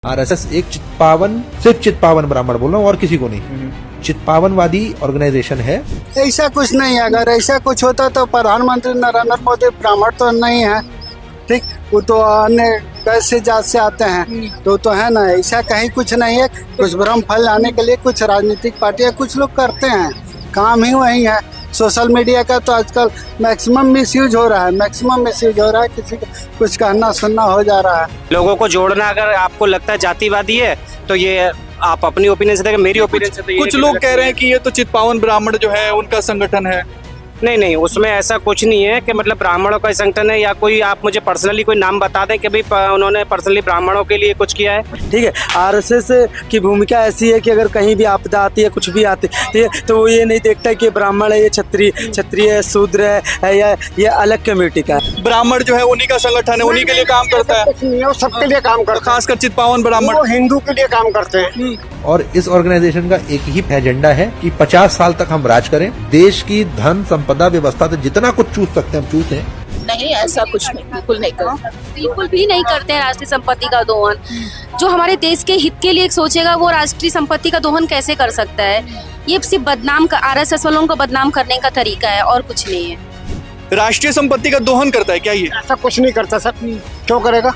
RSS एक चित्पावन, सिर्फ चित्पावन ब्राह्मण बोल रहा हूँ और किसी को नहीं, चित्पावनवादी ऑर्गेनाइजेशन है। ऐसा कुछ नहीं है। अगर ऐसा कुछ होता तो प्रधानमंत्री नरेंद्र मोदी ब्राह्मण तो नहीं है, ठीक, वो तो अन्य कैसे जात से आते हैं तो है ना। ऐसा कहीं कुछ नहीं है। कुछ भ्रम फैलाने के लिए कुछ राजनीतिक पार्टियां कुछ लोग करते हैं, काम ही वही है। सोशल मीडिया का तो आजकल मैक्सिमम मिसयूज हो रहा है, किसी का कुछ कहना सुनना हो जा रहा है। लोगों को जोड़ना अगर आपको लगता है जातिवादी है तो ये आप अपनी ओपिनियन से देखें, मेरी ओपिनियन से तो ये कुछ लोग कह रहे हैं कि ये तो चित्पावन ब्राह्मण जो है उनका संगठन है। नहीं, उसमें ऐसा कुछ नहीं है कि मतलब ब्राह्मणों का संगठन है या कोई, आप मुझे पर्सनली कोई नाम बता दें कि भाई उन्होंने पर्सनली ब्राह्मणों के लिए कुछ किया है। ठीक है, आरएसएस की भूमिका ऐसी है कि अगर कहीं भी आपदा आती है, कुछ भी आती है तो वो ये नहीं देखता कि ब्राह्मण है, ये क्षत्रिय है, शूद्र है या ये अलग कम्युनिटी का है। ब्राह्मण जो है उन्हीं का संगठन है, उन्हीं के लिए काम करता है, कुछ नहीं है, वो सबके लिए काम करता खासकर चित्पावन ब्राह्मण। है, वो हिंदू के लिए काम करते हैं। और इस ऑर्गेनाइजेशन का एक ही एजेंडा है कि 50 साल तक हम राज करें, देश की धन संपदा व्यवस्था से जितना कुछ चूस सकते हैं हम चूसें। नहीं, ऐसा कुछ नहीं, बिल्कुल नहीं करते, बिल्कुल भी नहीं करते हैं राष्ट्रीय संपत्ति का दोहन। जो हमारे देश के हित के लिए सोचेगा वो राष्ट्रीय संपत्ति का दोहन कैसे कर सकता है? ये सिर्फ बदनाम का, आरएसएस वालों को बदनाम करने का तरीका है और कुछ नहीं है। राष्ट्रीय संपत्ति का दोहन करता है क्या ये? ऐसा कुछ नहीं करता सर, क्यों करेगा?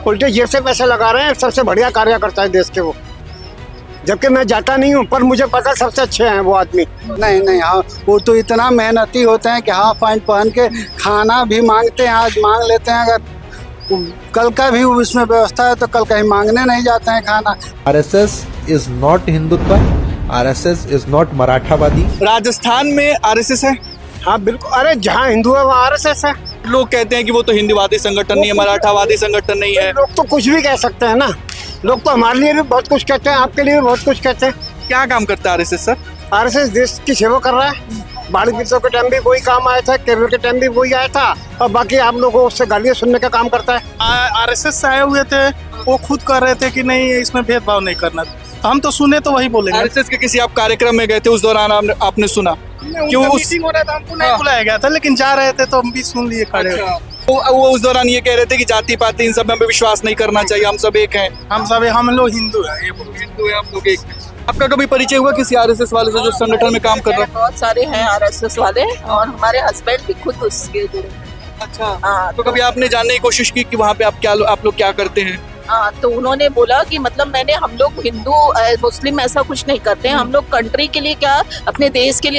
उल्टे जेब से पैसे लगा रहे हैं, सबसे बढ़िया कार्य करता है देश के वो। जबकि मैं जाता नहीं हूँ पर मुझे पता सबसे अच्छे हैं वो आदमी। नहीं, हाँ, वो तो इतना मेहनती होते हैं कि हाफ पैंट पहन के खाना भी मांगते हैं, आज मांग लेते हैं, अगर कल का भी उसमें व्यवस्था है तो कल कहीं मांगने नहीं जाते हैं खाना। RSS is not Hindutva, RSS is not मराठावादी। राजस्थान में आरएसएस है? हाँ बिल्कुल, अरे जहाँ हिंदू है वहाँ आरएसएस है। लोग कहते हैं कि वो तो हिंदूवादी संगठन नहीं है, मराठावादी संगठन नहीं है। लोग तो कुछ भी कह सकते हैं ना, लोग तो हमारे लिए भी बहुत कुछ कहते हैं, आपके लिए भी बहुत कुछ कहते हैं। क्या काम करता है आरएसएस सर? आरएसएस देश की सेवा कर रहा है। बाढ़ पीड़ितों के टाइम भी वही काम आया था, केरल के टाइम भी वही आया था, और बाकी आप लोगों को उससे गालियाँ सुनने का काम करता है। आरएसएस से आए हुए थे, वो खुद कह रहे थे कि नहीं इसमें भेदभाव नहीं करना, तो हम तो सुने तो वही बोलेंगे। आरएसएस के किसी आप कार्यक्रम में गए थे, उस दौरान आपने सुना? क्यों मीटिंग हो रहा था, हमको नहीं बुलाया गया था, लेकिन जा रहे थे तो हम भी सुन लिए खड़े। वो उस दौरान ये कह रहे थे कि जाति पाति इन सब में हमें विश्वास नहीं करना चाहिए, हम सब एक हैं। हम लोग हिंदू हैं, हिंदू है, हम लोग एक। आपका कभी परिचय हुआ किसी आरएसएस वाले से जो संगठन में काम कर रहा है? बहुत सारे हैं आरएसएस वाले और हमारे हस्बैंड भी खुद उसके जुड़े हैं। अच्छा, हाँ, तो कभी आपने जानने की कोशिश की कि वहाँ पे आप लोग क्या करते हैं? हाँ, तो उन्होंने बोला कि मतलब हम लोग हिंदू मुस्लिम ऐसा कुछ नहीं करते हैं, हम लोग कंट्री के लिए क्या, अपने देश के लिए